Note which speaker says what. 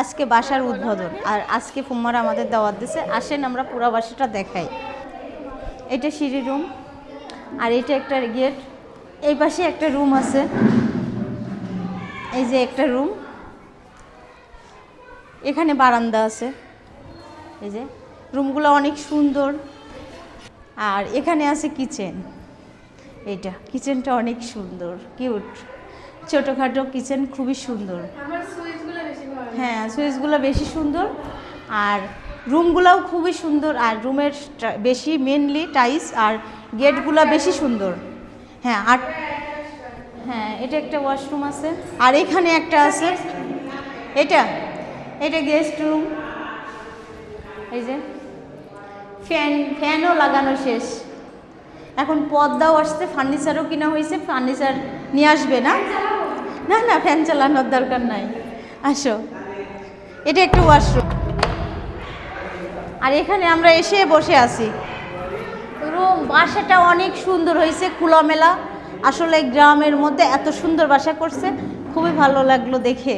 Speaker 1: আজকে বাসার উদ্বোধন, আর আজকে ফুম্মারা আমাদের দাওয়াত দিছে। আসেন আমরা পুরো বাসাটা দেখাই। এটা সিঁড়ি রুম, আর এটা একটা গেট। এই পাশে একটা রুম আছে, এই যে একটা রুম। এখানে বারান্দা আছে, এই যে রুমগুলো অনেক সুন্দর। আর এখানে আছে কিচেন। এইটা কিচেনটা অনেক সুন্দর, কিউট, ছোটোখাটো কিচেন, খুবই সুন্দর। হ্যাঁ, সুইচগুলো বেশি সুন্দর, আর রুমগুলোও খুবই সুন্দর। আর রুমের বেশি মেনলি টাইলস, আর গেটগুলো বেশি সুন্দর। হ্যাঁ, আর হ্যাঁ, এটা একটা ওয়াশরুম আছে, আর এখানে একটা আছে। এটা এটা গেস্ট রুম। এই যে ফ্যানও লাগানো শেষ, এখন পর্দাও আসছে, ফার্নিচারও কিনা হয়েছে। ফার্নিচার নিয়ে আসবে না? না না, ফ্যান চালানোর দরকার নাই, আসো। এটা একটা ওয়াশরুম, আর এখানে আমরা এসে বসে আছি। রুম, বাসাটা অনেক সুন্দর হয়েছে, খোলামেলা। আসলে গ্রামের মধ্যে এত সুন্দর বাসা করছে, খুবই ভালো লাগলো দেখে।